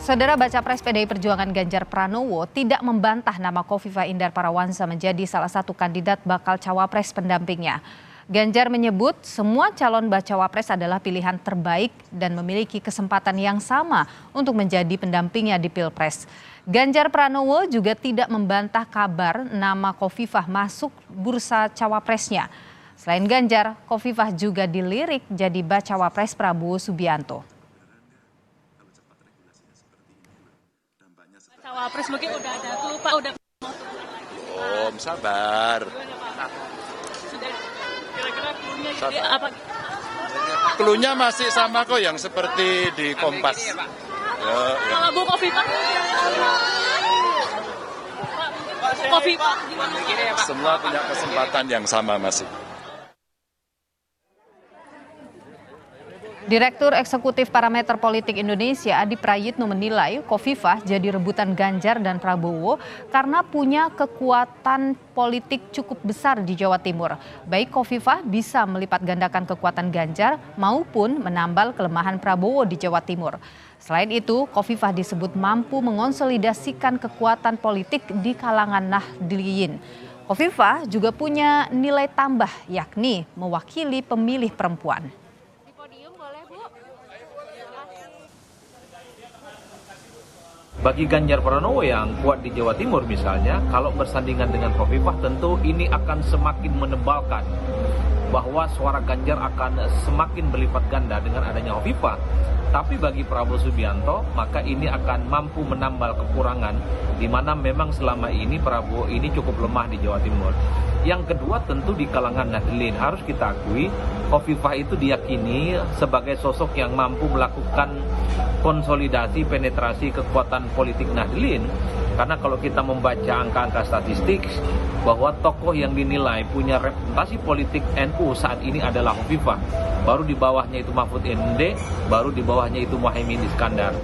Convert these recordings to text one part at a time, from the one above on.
Saudara baca pres PDI Perjuangan Ganjar Pranowo tidak membantah nama Khofifah Indar Parawansa menjadi salah satu kandidat bakal cawapres pendampingnya. Ganjar menyebut semua calon bacawa pres adalah pilihan terbaik dan memiliki kesempatan yang sama untuk menjadi pendampingnya di Pilpres. Ganjar Pranowo juga tidak membantah kabar nama Khofifah masuk bursa cawapresnya. Selain Ganjar, Khofifah juga dilirik jadi bacawa pres Prabowo Subianto. Cawapres mungkin udah ada tuh Pak, udah. Sabar. Sudah kira-kira cluenya gitu ya, apa? Cluenya masih sama kok yang seperti di Kompas. Kalau Bu Khofifah? Khofifah gimana? Semua punya kesempatan yang sama masih. Direktur Eksekutif Parameter Politik Indonesia Adi Prayitno menilai Khofifah jadi rebutan Ganjar dan Prabowo karena punya kekuatan politik cukup besar di Jawa Timur. Baik Khofifah bisa melipat gandakan kekuatan Ganjar maupun menambal kelemahan Prabowo di Jawa Timur. Selain itu, Khofifah disebut mampu mengonsolidasikan kekuatan politik di kalangan Nahdliyin. Khofifah juga punya nilai tambah yakni mewakili pemilih perempuan. Bagi Ganjar Pranowo yang kuat di Jawa Timur misalnya, kalau bersandingan dengan Khofifah tentu ini akan semakin menebalkan bahwa suara Ganjar akan semakin berlipat ganda dengan adanya Khofifah. Tapi bagi Prabowo Subianto, maka ini akan mampu menambal kekurangan di mana memang selama ini Prabowo ini cukup lemah di Jawa Timur. Yang kedua tentu di kalangan Nahdliyin harus kita akui Khofifah itu diyakini sebagai sosok yang mampu melakukan konsolidasi penetrasi kekuatan politik Nahdliyin. Karena kalau kita membaca angka-angka statistik bahwa tokoh yang dinilai punya representasi politik NU saat ini adalah Khofifah. Baru di bawahnya itu Mahfud MD, baru di bawahnya itu Muhaimin Iskandar.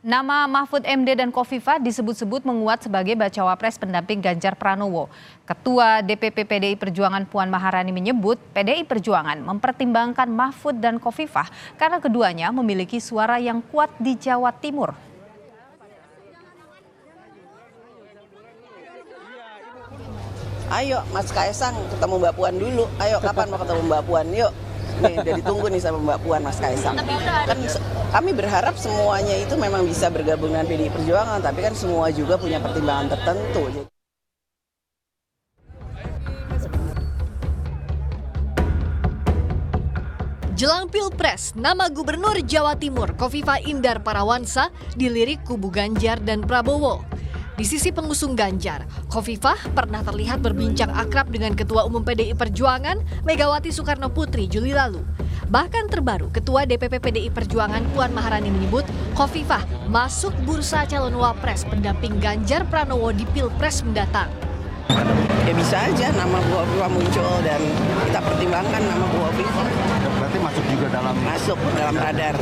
Nama Mahfud MD dan Khofifah disebut-sebut menguat sebagai bacawa pres pendamping Ganjar Pranowo. Ketua DPP PDI Perjuangan Puan Maharani menyebut PDI Perjuangan mempertimbangkan Mahfud dan Khofifah karena keduanya memiliki suara yang kuat di Jawa Timur. Ayo Mas Kaisang ketemu Mbak Puan dulu. Ayo kapan mau ketemu Mbak Puan? Yuk. Nih udah ditunggu nih sama Mbak Puan Mas Kaisang. Kan kami berharap semuanya itu memang bisa bergabung dengan PDI Perjuangan, tapi kan semua juga punya pertimbangan tertentu. Jelang Pilpres, nama Gubernur Jawa Timur Khofifah Indar Parawansa dilirik kubu Ganjar dan Prabowo. Di sisi pengusung Ganjar, Khofifah pernah terlihat berbincang akrab dengan Ketua Umum PDI Perjuangan Megawati Soekarno Putri Juli lalu. Bahkan terbaru, Ketua DPP PDI Perjuangan Puan Maharani menyebut Khofifah masuk bursa calon wapres pendamping Ganjar Pranowo di Pilpres mendatang. Ya bisa aja nama Bu Khofifah muncul dan kita pertimbangkan nama Bu Khofifah. Berarti masuk juga dalam radar.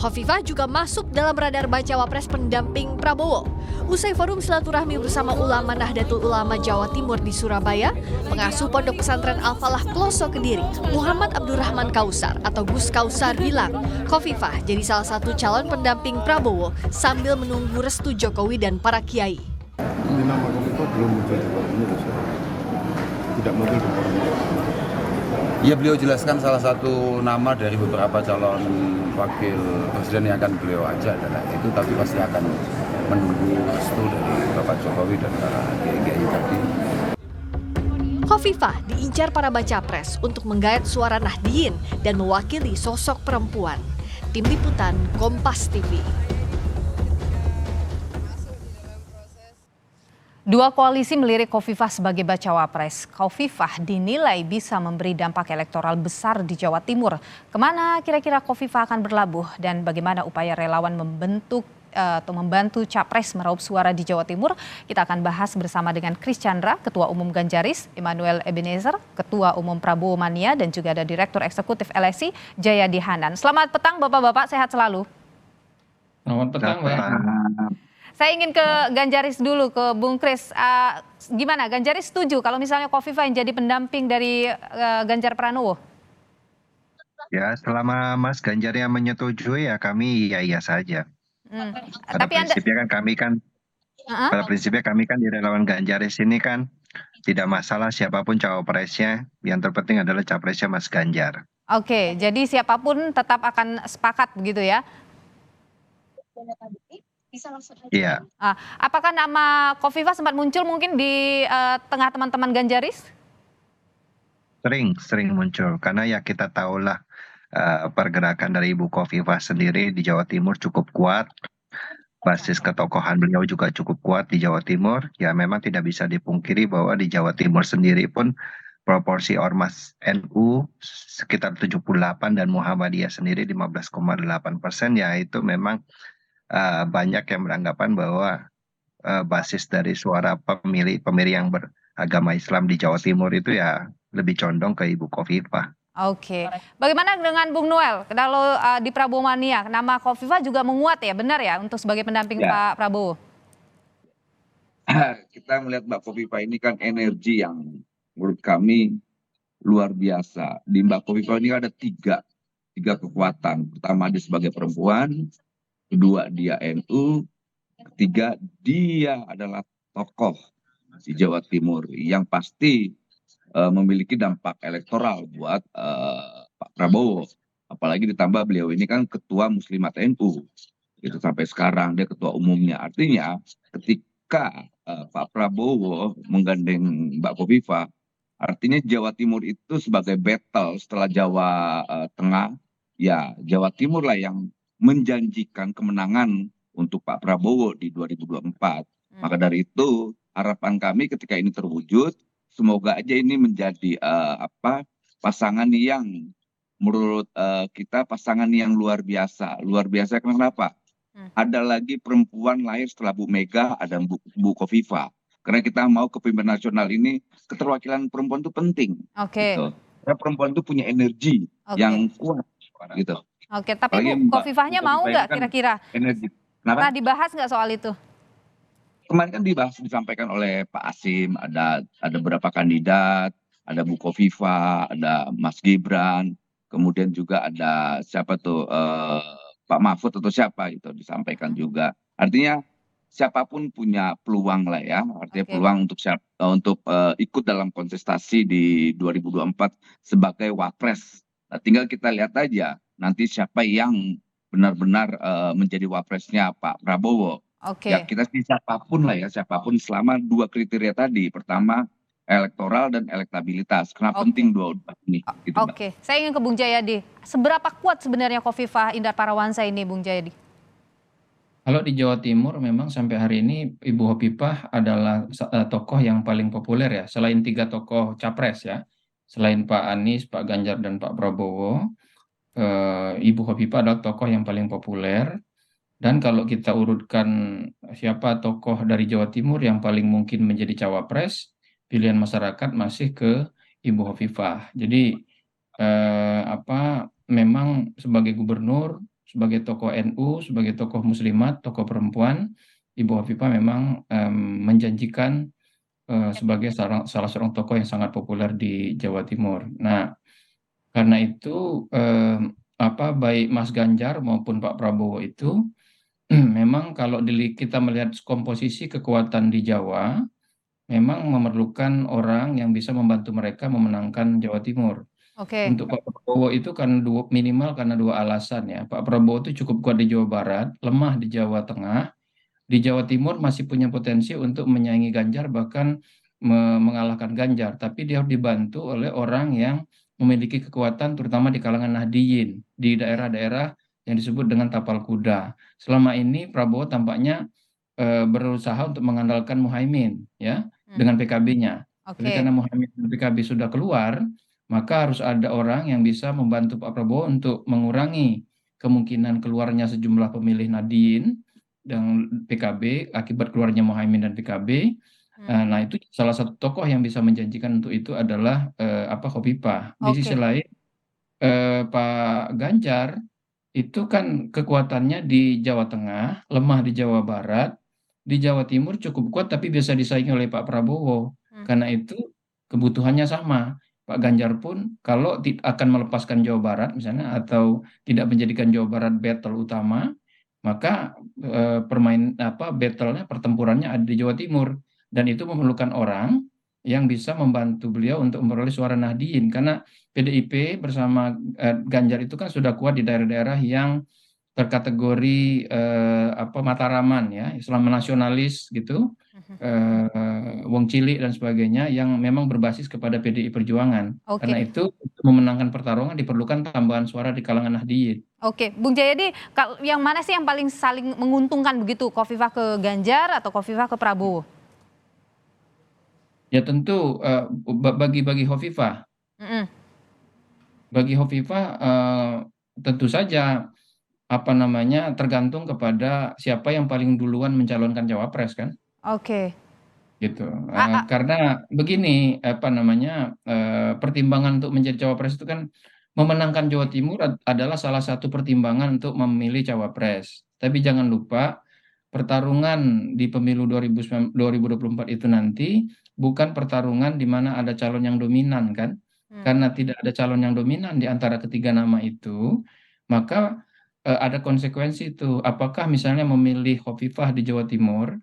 Khofifah juga masuk dalam radar bacawa pres pendamping Prabowo. Usai forum silaturahmi bersama ulama Nahdlatul Ulama Jawa Timur di Surabaya, pengasuh Pondok Pesantren Al-Falah Ploso Kediri, Muhammad Abdurrahman Kausar atau Gus Kausar bilang, Khofifah jadi salah satu calon pendamping Prabowo sambil menunggu restu Jokowi dan para kiai. Ini nama Khofifah belum muncul di pengurus, tidak muncul di pengurus. Ya, beliau jelaskan salah satu nama dari beberapa calon wakil presiden yang akan beliau ajak adalah itu, tapi pasti akan menunggu restu dari Bapak Jokowi dan para kiai tadi. Khofifah diincar para baca pres untuk menggait suara Nahdliyin dan mewakili sosok perempuan. Tim Liputan Kompas TV. Dua koalisi melirik Khofifah sebagai bacawa pres. Khofifah dinilai bisa memberi dampak elektoral besar di Jawa Timur. Kemana kira-kira Khofifah akan berlabuh dan bagaimana upaya relawan membantu capres meraup suara di Jawa Timur? Kita akan bahas bersama dengan Kris Chandra, Ketua Umum Ganjaris, Emmanuel Ebenezer, Ketua Umum Prabowo Mania, dan juga ada Direktur Eksekutif LSI, Jayadi Hanan. Selamat petang Bapak-Bapak, sehat selalu. Selamat petang, Mbak. Saya ingin ke Ganjaris dulu, ke Bung Kris. Gimana, Ganjaris setuju kalau misalnya Kofifa yang jadi pendamping dari Ganjar Pranowo? Ya, selama Mas Ganjar yang menyetujui ya kami iya-iya saja. Hmm. Pada Tapi Anda, prinsipnya uh-uh. pada prinsipnya kami kan di relawan Ganjaris ini kan tidak masalah siapapun cawapresnya, yang terpenting adalah capresnya Mas Ganjar. Oke, jadi siapapun tetap akan sepakat begitu ya? Iya, Apakah nama Kofifa sempat muncul mungkin di tengah teman-teman Ganjaris? sering muncul karena ya kita tahulah pergerakan dari Ibu Khofifah sendiri di Jawa Timur cukup kuat. Basis ketokohan beliau juga cukup kuat di Jawa Timur. Ya memang tidak bisa dipungkiri bahwa di Jawa Timur sendiri pun proporsi ormas NU sekitar 78 dan Muhammadiyah sendiri 15,8%. Ya itu memang banyak yang beranggapan bahwa basis dari suara pemilih yang beragama Islam di Jawa Timur itu ya lebih condong ke Ibu Khofifah. Oke, bagaimana dengan Bung Noel? Kalau di Prabowo Mania, nama Kofifa juga menguat ya, benar ya, untuk sebagai pendamping Pak Prabowo? Kita melihat Mbak Khofifah ini kan energi yang menurut kami luar biasa. Di Mbak Khofifah ini ada tiga kekuatan. Pertama, dia sebagai perempuan. Kedua, dia NU. Ketiga, dia adalah tokoh di Jawa Timur yang pasti memiliki dampak elektoral buat Pak Prabowo. Apalagi ditambah beliau ini kan ketua Muslimat NU. Itu sampai sekarang dia ketua umumnya. Artinya ketika Pak Prabowo menggandeng Mbak Khofifah, artinya Jawa Timur itu sebagai battle setelah Jawa Tengah, ya Jawa Timur lah yang menjanjikan kemenangan untuk Pak Prabowo di 2024. Maka dari itu harapan kami ketika ini terwujud, semoga aja ini menjadi pasangan yang menurut kita pasangan yang luar biasa. Luar biasa kenapa? Ada lagi perempuan lahir setelah Bu Mega, ada Bu Khofifah. Karena kita mau kepemimpinan nasional ini, keterwakilan perempuan itu penting. Oke. Gitu. Karena perempuan itu punya energi yang kuat. Gitu. Oke, tapi Bu Khofifahnya mau nggak kira-kira? Energi. Pernah dibahas nggak soal itu? Kemarin kan disampaikan oleh Pak Asim, ada beberapa kandidat, ada Bu Khofifah, ada Mas Gibran, kemudian juga ada siapa tuh Pak Mahfud atau siapa itu disampaikan juga. Artinya siapapun punya peluang lah ya, artinya peluang untuk ikut dalam kontestasi di 2024 sebagai wapres. Nah, tinggal kita lihat aja nanti siapa yang benar-benar menjadi wapresnya Pak Prabowo. Ya kita sih siapapun lah ya, siapapun selama dua kriteria tadi. Pertama elektoral dan elektabilitas. Kenapa penting dua ini? Gitu, saya ingin ke Bung Jayadi. Seberapa kuat sebenarnya Kofifa Indar Parawansa ini, Bung Jayadi? Kalau di Jawa Timur memang sampai hari ini Ibu Khofifah adalah tokoh yang paling populer ya. Selain tiga tokoh capres ya, selain Pak Anies, Pak Ganjar dan Pak Prabowo, Ibu Khofifah adalah tokoh yang paling populer. Dan kalau kita urutkan siapa tokoh dari Jawa Timur yang paling mungkin menjadi cawapres, pilihan masyarakat masih ke Ibu Khofifah. Jadi memang sebagai gubernur, sebagai tokoh NU, sebagai tokoh muslimat, tokoh perempuan, Ibu Khofifah memang menjanjikan sebagai salah seorang tokoh yang sangat populer di Jawa Timur. Nah, karena itu baik Mas Ganjar maupun Pak Prabowo itu memang kalau kita melihat komposisi kekuatan di Jawa, memang memerlukan orang yang bisa membantu mereka memenangkan Jawa Timur. Untuk Pak Prabowo itu kan minimal karena dua alasan ya. Pak Prabowo itu cukup kuat di Jawa Barat, lemah di Jawa Tengah. Di Jawa Timur masih punya potensi untuk menyaingi Ganjar, bahkan mengalahkan Ganjar. Tapi dia harus dibantu oleh orang yang memiliki kekuatan terutama di kalangan Nahdliyin, di daerah-daerah yang disebut dengan tapal kuda. Selama ini Prabowo tampaknya berusaha untuk mengandalkan Muhaimin ya dengan PKB-nya. Jadi karena Muhaimin dan PKB sudah keluar, maka harus ada orang yang bisa membantu Pak Prabowo untuk mengurangi kemungkinan keluarnya sejumlah pemilih Nahdliyin dan PKB akibat keluarnya Muhaimin dan PKB. Nah, itu salah satu tokoh yang bisa menjanjikan untuk itu adalah Khofifah. Di sisi lain Pak Ganjar itu kan kekuatannya di Jawa Tengah, lemah di Jawa Barat, di Jawa Timur cukup kuat tapi bisa disaingi oleh Pak Prabowo. Karena itu kebutuhannya sama. Pak Ganjar pun kalau akan melepaskan Jawa Barat misalnya atau tidak menjadikan Jawa Barat battle utama, maka battle-nya, pertempurannya ada di Jawa Timur, dan itu memerlukan orang yang bisa membantu beliau untuk memperoleh suara Nahdien, karena PDIP bersama Ganjar itu kan sudah kuat di daerah-daerah yang terkategori mataraman ya, Islam nasionalis gitu, wong cilik dan sebagainya yang memang berbasis kepada PDI Perjuangan. Oke. Karena itu untuk memenangkan pertarungan diperlukan tambahan suara di kalangan Nahdien. Oke, Bung Jayadi, yang mana sih yang paling saling menguntungkan begitu, Khofifah ke Ganjar atau Khofifah ke Prabowo? Ya tentu bagi Khofifah. Bagi Khofifah tentu saja tergantung kepada siapa yang paling duluan mencalonkan cawapres kan. Oke. Gitu. Karena begini pertimbangan untuk menjadi cawapres itu kan memenangkan Jawa Timur adalah salah satu pertimbangan untuk memilih cawapres. Tapi jangan lupa pertarungan di pemilu 2024 itu nanti bukan pertarungan di mana ada calon yang dominan kan. Karena tidak ada calon yang dominan di antara ketiga nama itu, maka ada konsekuensi itu. Apakah misalnya memilih Khofifah di Jawa Timur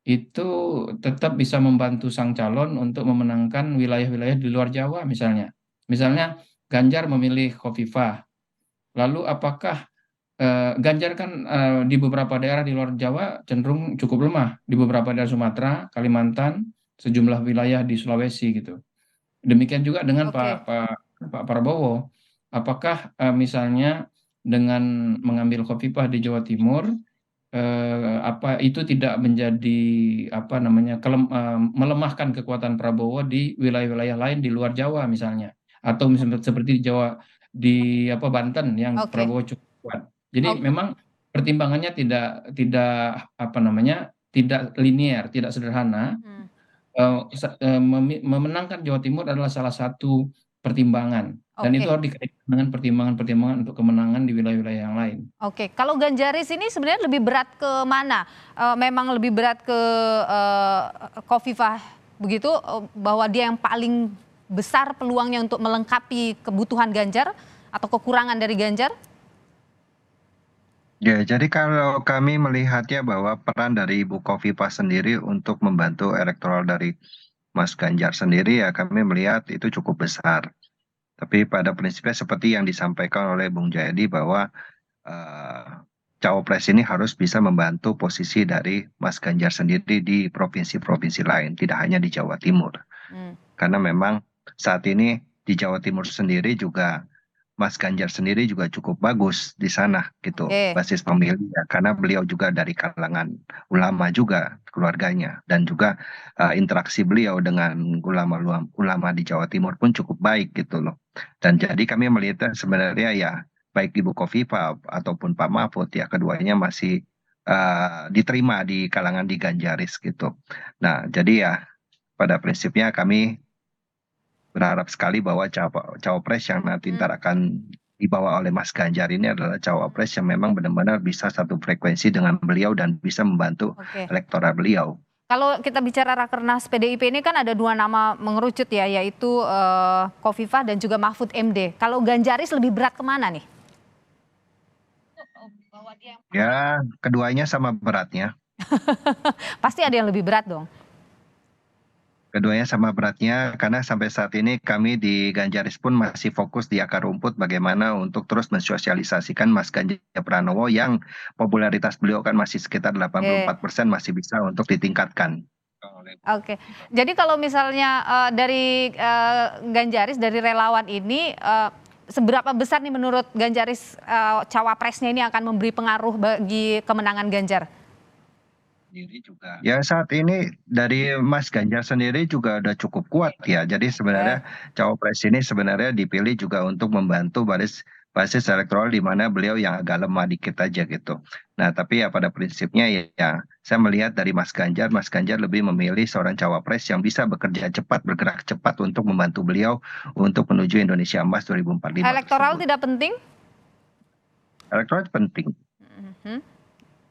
itu tetap bisa membantu sang calon untuk memenangkan wilayah-wilayah di luar Jawa misalnya. Misalnya Ganjar memilih Khofifah. Lalu apakah Ganjar kan di beberapa daerah di luar Jawa cenderung cukup lemah. Di beberapa daerah Sumatera, Kalimantan, sejumlah wilayah di Sulawesi gitu. Demikian juga dengan Pak Prabowo. Apakah misalnya dengan mengambil Khofifah di Jawa Timur itu tidak menjadi melemahkan kekuatan Prabowo di wilayah-wilayah lain di luar Jawa misalnya, atau misalnya seperti di Jawa di Banten yang Prabowo cukup kuat. Jadi memang pertimbangannya tidak linier, tidak sederhana. Memenangkan Jawa Timur adalah salah satu pertimbangan. Dan itu harus dikaitkan dengan pertimbangan-pertimbangan untuk kemenangan di wilayah-wilayah yang lain. Oke, kalau Ganjaris ini sebenarnya lebih berat ke mana? Memang lebih berat ke Khofifah begitu, bahwa dia yang paling besar peluangnya untuk melengkapi kebutuhan Ganjar atau kekurangan dari Ganjar? Ya, jadi kalau kami melihatnya bahwa peran dari Ibu Khofifah sendiri untuk membantu elektoral dari Mas Ganjar sendiri, ya kami melihat itu cukup besar. Tapi pada prinsipnya seperti yang disampaikan oleh Bung Jayadi bahwa cawapres ini harus bisa membantu posisi dari Mas Ganjar sendiri di provinsi-provinsi lain, tidak hanya di Jawa Timur. Karena memang saat ini di Jawa Timur sendiri juga Mas Ganjar sendiri juga cukup bagus di sana gitu, basis pemilih ya, karena beliau juga dari kalangan ulama juga keluarganya, dan juga interaksi beliau dengan ulama di Jawa Timur pun cukup baik gitu loh. Dan jadi kami melihat sebenarnya ya baik Ibu Khofifah ataupun Pak Mahfud ya keduanya masih diterima di kalangan di Ganjaris gitu. Nah jadi ya pada prinsipnya kami berharap sekali bahwa cawapres yang nanti akan dibawa oleh Mas Ganjar ini adalah cawapres yang memang benar-benar bisa satu frekuensi dengan beliau dan bisa membantu elektoral beliau. Kalau kita bicara Rakernas PDIP ini kan ada dua nama mengerucut ya, yaitu Khofifah dan juga Mahfud MD. Kalau Ganjaris lebih berat kemana nih? Ya, keduanya sama beratnya. Pasti ada yang lebih berat dong. Keduanya sama beratnya karena sampai saat ini kami di Ganjaris pun masih fokus di akar rumput bagaimana untuk terus mensosialisasikan Mas Ganjar Pranowo yang popularitas beliau kan masih sekitar 84%, masih bisa untuk ditingkatkan. Oke, jadi kalau misalnya dari Ganjaris, dari relawan ini, seberapa besar nih menurut Ganjaris cawapresnya ini akan memberi pengaruh bagi kemenangan Ganjar? Ya saat ini dari Mas Ganjar sendiri juga udah cukup kuat ya. Jadi sebenarnya cawapres ini sebenarnya dipilih juga untuk membantu basis elektoral di mana beliau yang agak lemah dikit aja gitu. Nah tapi ya pada prinsipnya ya saya melihat dari Mas Ganjar lebih memilih seorang cawapres yang bisa bekerja cepat, bergerak cepat untuk membantu beliau untuk menuju Indonesia Emas 2045. Elektoral tidak penting? Elektoral penting.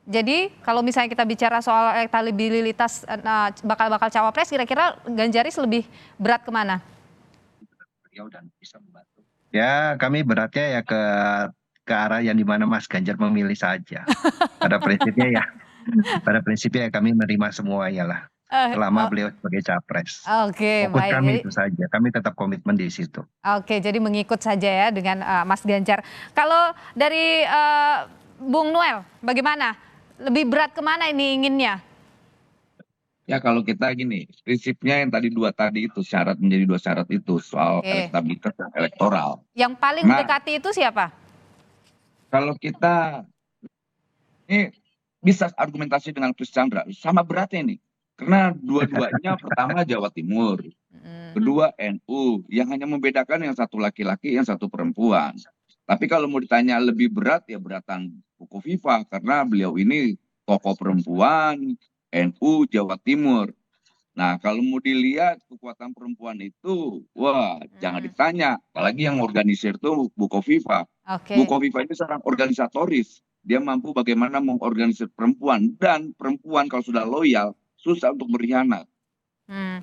Jadi kalau misalnya kita bicara soal elektabilitas bakal cawapres, kira-kira Ganjaris lebih berat kemana? Beliau dan bisa membantu. Ya, kami beratnya ya ke arah yang dimana Mas Ganjar memilih saja. Pada prinsipnya ya kami menerima semuanya lah. Selama beliau sebagai capres. Oke, Fokus baik. kami itu saja. Kami tetap komitmen di situ. Oke, jadi mengikut saja ya dengan Mas Ganjar. Kalau dari Bung Noel, bagaimana? Lebih berat kemana ini inginnya? Ya kalau kita gini, prinsipnya yang tadi itu syarat menjadi 2 syarat itu soal Oke. elektabilitas dan elektoral. Yang paling Nah, mendekati itu siapa? kalau kita ini bisa argumentasi dengan Chris Chandra, sama beratnya nih. Karena dua-duanya pertama Jawa Timur, kedua NU, yang hanya membedakan yang satu laki-laki, yang satu perempuan. Tapi kalau mau ditanya lebih berat ya beratan Bukovifa karena beliau ini tokoh perempuan NU Jawa Timur. Nah kalau mau dilihat kekuatan perempuan itu, wah jangan ditanya. Apalagi yang organisir tuh Bukovifa. Oke. Bukovifa ini seorang organisatoris. Dia mampu bagaimana mengorganisir perempuan. Dan perempuan kalau sudah loyal, susah untuk berkhianat.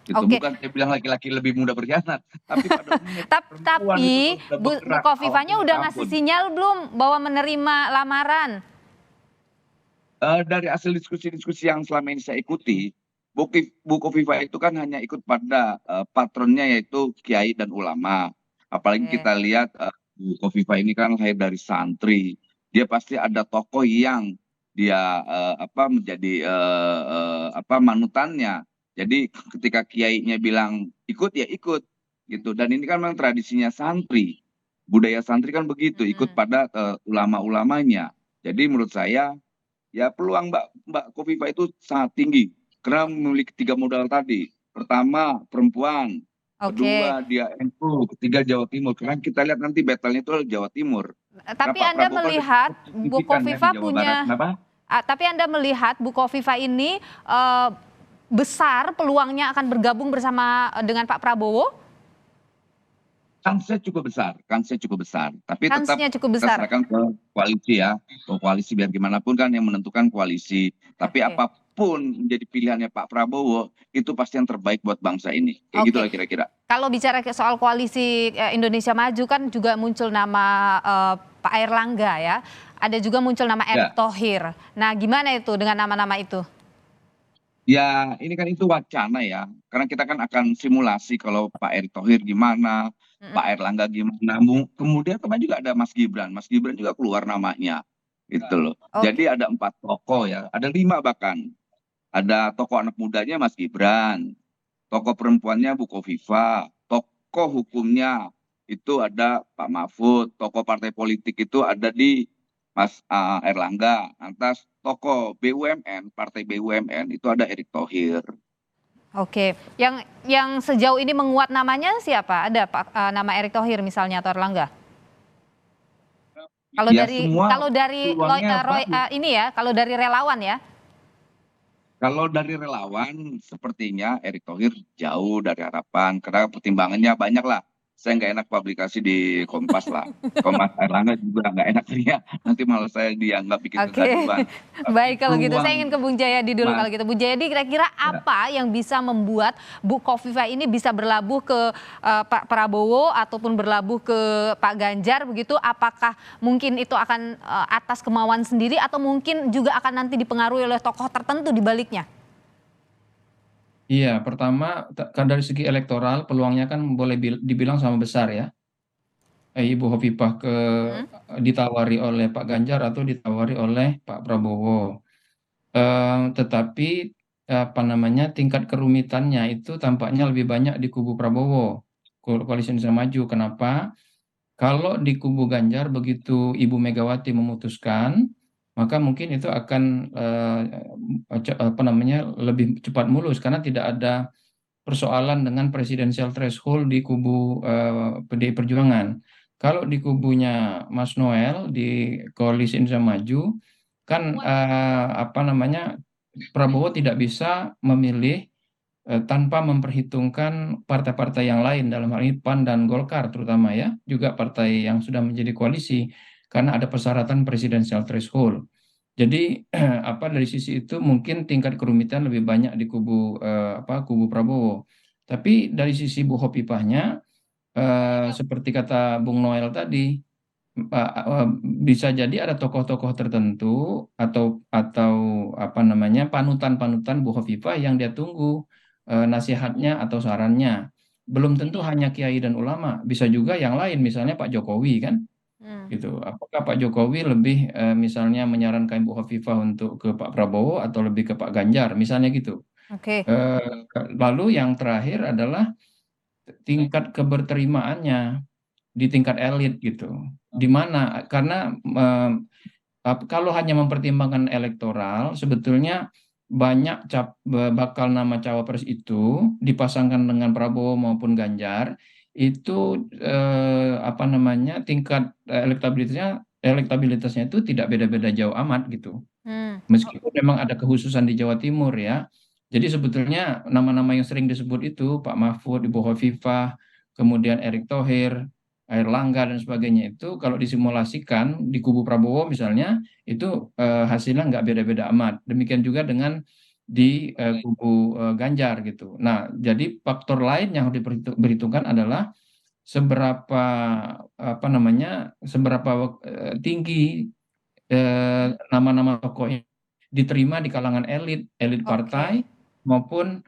Gitu. Oke. Bukan saya bilang laki-laki lebih mudah berkhianat, tapi pada umumnya perempuan Tapi itu sudah bergerak, Bukofifanya udah ampun. ngasih sinyal belum bahwa menerima lamaran? Dari hasil diskusi-diskusi yang selama ini saya ikuti, Bukovifa itu kan hanya ikut pada patronnya yaitu kiai dan ulama. Apalagi Oke. kita lihat Bukovifa ini kan lahir dari santri. Dia pasti ada tokoh yang dia menjadi manutannya. Jadi ketika kiainya bilang ikut ya ikut gitu. Dan ini kan memang tradisinya santri. Budaya santri kan begitu, ikut pada ulama-ulamanya. Jadi menurut saya ya peluang Mbak Kofifa itu sangat tinggi karena memiliki 3 modal tadi. Pertama perempuan, kedua dia NU, ketiga Jawa Timur. Karena kita lihat nanti battle-nya itu Jawa Timur. Tapi Pak Anda Prabowo kan melihat signifikan ya Bukovifa di Jawa punya Barat. Kenapa? tapi Anda melihat Bukovifa ini besar peluangnya akan bergabung bersama dengan Pak Prabowo? Kansnya cukup besar. Tapi tetap Kansnya cukup kita besar. serahkan ke koalisi ya. Ke koalisi biar gimana pun kan yang menentukan koalisi. Tapi Oke. apapun menjadi pilihannya Pak Prabowo, itu pasti yang terbaik buat bangsa ini. Kayak Oke. gitulah kira-kira. Kalau bicara soal koalisi Indonesia Maju kan juga muncul nama Pak Airlangga ya. Ada juga muncul nama Erick Thohir. Nah, gimana itu dengan nama-nama itu? Ya ini kan itu wacana ya. Karena kita kan akan simulasi kalau Pak Erick Thohir gimana, Pak Airlangga gimana. Kemudian kemarin juga ada Mas Gibran. Mas Gibran juga keluar namanya. Gitu loh. Oke. Jadi ada 4 tokoh ya. Ada 5 bahkan. Ada tokoh anak mudanya Mas Gibran. Tokoh perempuannya Bukovifa. Tokoh hukumnya itu ada Pak Mahfud. Tokoh partai politik itu ada di Mas Airlangga. Lantas tokoh BUMN, partai BUMN itu ada Erick Thohir. Oke, yang sejauh ini menguat namanya siapa? Ada nama Erick Thohir misalnya atau Erlangga? Kalau Ya, dari semua peluangnya kalau dari relawan ya. Kalau dari relawan sepertinya Erick Thohir jauh dari harapan karena pertimbangannya banyak lah. Saya nggak enak publikasi di Kompas lah. Kompas Airlangga juga nggak enak ya. Nanti malah saya dianggap bikin Oke. kegaduhan. Baik kalau gitu, Peluang- saya ingin ke Bung Jayadi dulu Mas. kalau gitu. Bung Jayadi, kira-kira apa yang bisa membuat Bukovifa ini bisa berlabuh ke Pak Prabowo ataupun berlabuh ke Pak Ganjar begitu? Apakah mungkin itu akan atas kemauan sendiri atau mungkin juga akan nanti dipengaruhi oleh tokoh tertentu di baliknya? Iya, pertama kan dari segi elektoral peluangnya kan boleh dibilang sama besar ya. Ibu Hovipah ditawari oleh Pak Ganjar atau ditawari oleh Pak Prabowo. Tetapi tingkat kerumitannya itu tampaknya lebih banyak di kubu Prabowo, Koalisi Indonesia Maju. Kenapa? Kalau di kubu Ganjar begitu Ibu Megawati memutuskan, maka mungkin itu akan lebih cepat mulus karena tidak ada persoalan dengan presidensial threshold di kubu PDI Perjuangan. Kalau di kubunya Mas Noel di Koalisi Indonesia Maju kan Prabowo tidak bisa memilih tanpa memperhitungkan partai-partai yang lain, dalam hal ini PAN dan Golkar terutama ya, juga partai yang sudah menjadi koalisi karena ada persyaratan presidensial threshold. Jadi dari sisi itu mungkin tingkat kerumitan lebih banyak di kubu Prabowo. Tapi dari sisi Bu Hovifahnya, seperti kata Bung Noel tadi, bisa jadi ada tokoh-tokoh tertentu atau panutan-panutan Bu Hovifah yang dia tunggu nasihatnya atau sarannya. Belum tentu hanya kiai dan ulama, bisa juga yang lain, misalnya Pak Jokowi kan. Gitu. Apakah Pak Jokowi lebih misalnya menyarankan Bu Hovifah untuk ke Pak Prabowo atau lebih ke Pak Ganjar, misalnya gitu. Oke. Lalu yang terakhir adalah tingkat keberterimaannya di tingkat elit gitu. Di mana? Karena kalau hanya mempertimbangkan elektoral, sebetulnya banyak bakal nama cawapres itu dipasangkan dengan Prabowo maupun Ganjar itu tingkat elektabilitasnya itu tidak beda-beda jauh amat gitu. Meskipun memang ada kekhususan di Jawa Timur ya. Jadi sebetulnya nama-nama yang sering disebut itu Pak Mahfud, Ibu Hovifah, kemudian Erick Thohir, Airlangga dan sebagainya itu kalau disimulasikan di kubu Prabowo misalnya itu hasilnya nggak beda-beda amat. Demikian juga dengan di kubu Ganjar gitu. Nah, jadi faktor lain yang harus diperhitungkan adalah seberapa tinggi nama-nama tokoh ini diterima di kalangan elit partai maupun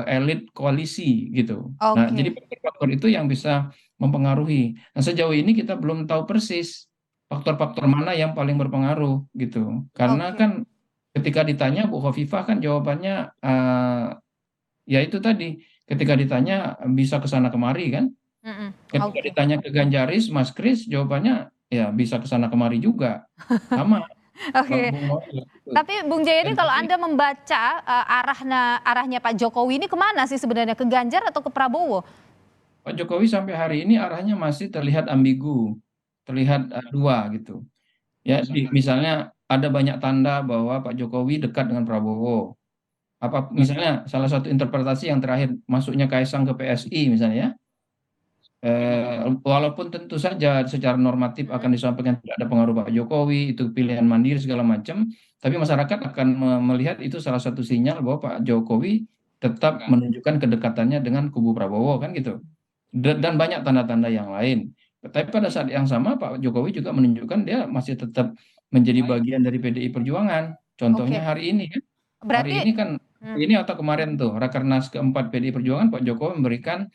elit koalisi gitu. Nah, jadi faktor itu yang bisa mempengaruhi. Nah, sejauh ini kita belum tahu persis faktor-faktor mana yang paling berpengaruh gitu. Karena kan ketika ditanya Bu Hovifah kan jawabannya ya itu tadi, ketika ditanya bisa ke sana kemari kan. Ketika ditanya ke Ganjaris, Mas Kris, jawabannya ya bisa ke sana kemari juga. Sama. Oke. Tapi Bung Jayadi, kalau Anda membaca arahnya Pak Jokowi ini kemana sih sebenarnya? Ke Ganjar atau ke Prabowo? Pak Jokowi sampai hari ini arahnya masih terlihat ambigu, terlihat dua gitu. Ya, misalnya ada banyak tanda bahwa Pak Jokowi dekat dengan Prabowo. Misalnya salah satu interpretasi yang terakhir masuknya Kaisang ke PSI misalnya ya. Walaupun tentu saja secara normatif akan disampaikan tidak ada pengaruh Pak Jokowi, itu pilihan mandiri segala macam, tapi masyarakat akan melihat itu salah satu sinyal bahwa Pak Jokowi tetap menunjukkan kedekatannya dengan kubu Prabowo kan gitu. Dan banyak tanda-tanda yang lain. Tapi pada saat yang sama Pak Jokowi juga menunjukkan dia masih tetap menjadi bagian dari PDI Perjuangan. Contohnya hari ini kan. Hari ini kan ini atau kemarin tuh Rakernas keempat PDI Perjuangan, Pak Jokowi memberikan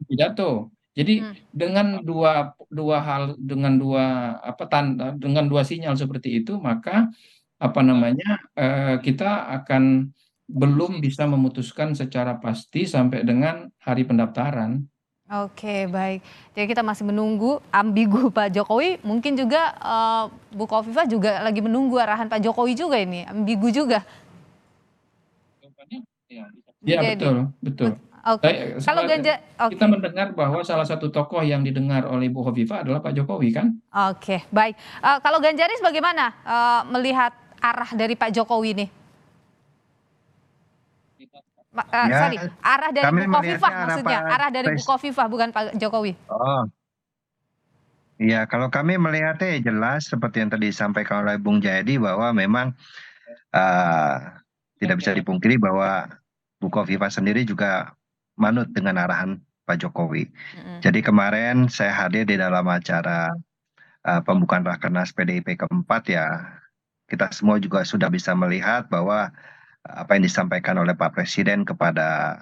pidato. Jadi dengan dua hal, dengan dua sinyal seperti itu, maka kita akan belum bisa memutuskan secara pasti sampai dengan hari pendaftaran. Oke, baik. Jadi kita masih menunggu ambigu Pak Jokowi, mungkin juga Bu Hovifah juga lagi menunggu arahan Pak Jokowi juga ini, ambigu juga. Ya, betul. Oke. Kalau Ganjar, kita mendengar bahwa salah satu tokoh yang didengar oleh Bu Hovifah adalah Pak Jokowi kan? Oke, baik. Kalau Ganjaris bagaimana melihat arah dari Pak Jokowi ini? Arah dari Bu Hovifah maksudnya, arah dari Bu Hovifah bukan Pak Jokowi. Oh, iya, kalau kami melihatnya jelas seperti yang tadi disampaikan oleh Bung Jayadi bahwa memang tidak bisa dipungkiri bahwa Bu Hovifah sendiri juga manut dengan arahan Pak Jokowi. Jadi kemarin saya hadir di dalam acara pembukaan Rakernas PDIP keempat ya, kita semua juga sudah bisa melihat bahwa apa yang disampaikan oleh Pak Presiden kepada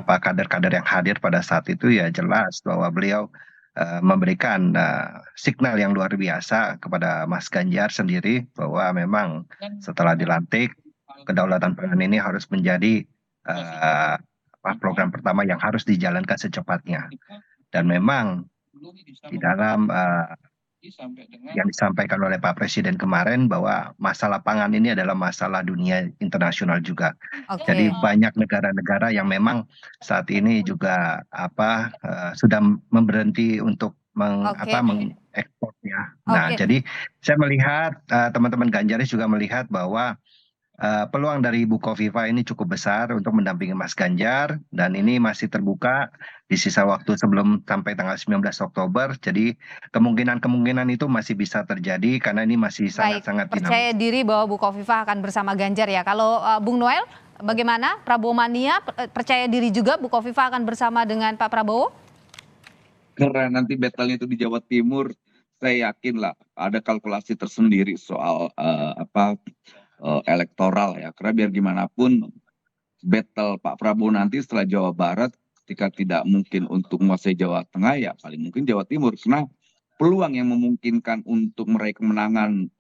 kader-kader yang hadir pada saat itu ya jelas bahwa beliau memberikan signal yang luar biasa kepada Mas Ganjar sendiri bahwa memang setelah dilantik kedaulatan pangan ini harus menjadi program pertama yang harus dijalankan secepatnya. Dan memang di dalam yang disampaikan oleh Pak Presiden kemarin bahwa masalah pangan ini adalah masalah dunia internasional juga. Jadi banyak negara-negara yang memang saat ini juga sudah memberhenti untuk mengekspornya. Nah, jadi saya melihat teman-teman Ganjaris juga melihat bahwa peluang dari Ibu Khofifah ini cukup besar untuk mendampingi Mas Ganjar, dan ini masih terbuka di sisa waktu sebelum sampai tanggal 19 Oktober. Jadi kemungkinan itu masih bisa terjadi karena ini masih Baik, sangat-sangat percaya dinamis. diri bahwa Bu Khofifah akan bersama Ganjar ya. Kalau Bung Noel, bagaimana? Prabowo Mania percaya diri juga Bu Khofifah akan bersama dengan Pak Prabowo? Karena nanti battle-nya itu di Jawa Timur, saya yakin lah ada kalkulasi tersendiri soal elektoral ya. Karena biar gimana pun battle Pak Prabowo nanti setelah Jawa Barat, ketika tidak mungkin untuk menguasai Jawa Tengah, ya paling mungkin Jawa Timur. Karena peluang yang memungkinkan untuk meraih kemenangan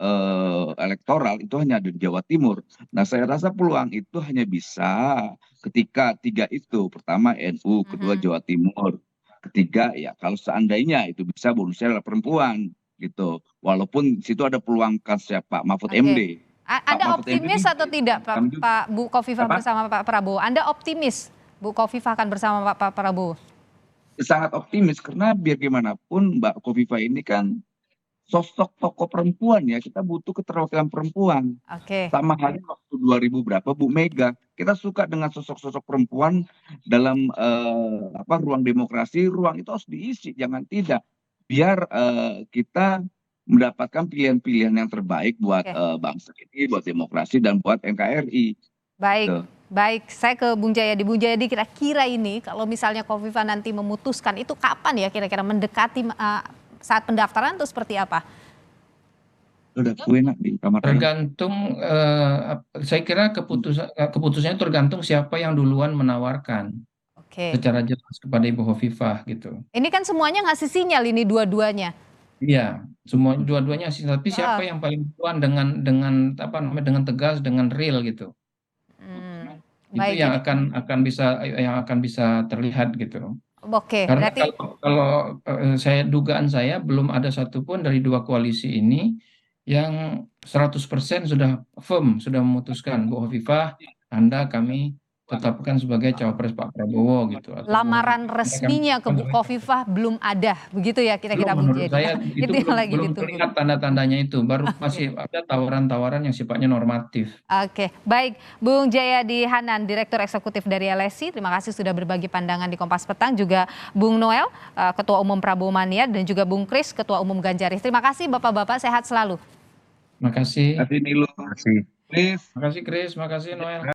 elektoral itu hanya ada di Jawa Timur. Nah, saya rasa peluang itu hanya bisa ketika tiga itu. Pertama NU, kedua Jawa Timur. Ketiga ya kalau seandainya itu bisa bonusnya adalah perempuan gitu. Walaupun situ ada peluang kasusnya Pak Mahfud Oke. MD. Anda Mahfud MD optimis ini atau tidak kami juga- Pak Bu Khofifah Apa? bersama Pak Prabowo? Anda optimis Bu Khofifah akan bersama Pak Prabowo? sangat optimis karena biar gimana pun Mbak Khofifah ini kan sosok tokoh perempuan ya. Kita butuh keterwakilan perempuan. Oke. Sama halnya waktu 2000 berapa Bu Mega. Kita suka dengan sosok-sosok perempuan dalam ruang demokrasi. Ruang itu harus diisi, jangan tidak. Biar kita mendapatkan pilihan-pilihan yang terbaik buat Oke. bangsa ini, buat demokrasi dan buat NKRI. Baik, Tuh. baik. Saya ke Bung Jayadi. Bung Jayadi, kira-kira ini kalau misalnya Khofifah nanti memutuskan itu kapan ya kira-kira mendekati saat pendaftaran atau seperti apa? Udah gue enak di kamar. Tergantung, saya kira keputusannya tergantung siapa yang duluan menawarkan Oke. secara jelas kepada Ibu Khofifah gitu. Ini kan semuanya ngasih sinyal ini dua-duanya. Iya, semua dua-duanya sih. Tapi siapa yang paling duluan dengan tegas, dengan real gitu. Itu Baik, yang jadi akan bisa terlihat gitu. oke, Karena berarti kalau dugaan saya belum ada satupun dari dua koalisi ini yang 100% sudah firm, sudah memutuskan Bu Khofifah, Anda kami tetapkan sebagai cawapres Pak Prabowo gitu. Atau lamaran Bu- resminya ke Bu Khofifah belum ada, begitu ya kira-kira Belum, Bung menurut Jayadi. saya itu Itu yang lagi belum ditunggu. terlihat tanda-tandanya itu. Baru masih ada tawaran-tawaran yang sifatnya normatif. Oke, baik. Bung Jayadi Hanan, Direktur Eksekutif dari LSI, terima kasih sudah berbagi pandangan di Kompas Petang. Juga Bung Noel, Ketua Umum Prabowo Mania, dan juga Bung Kris, Ketua Umum Ganjaris. Terima kasih Bapak-Bapak, sehat selalu. Terima kasih. Terima kasih Nilo. Terima kasih. Please. Terima kasih Kris, terima kasih Noel.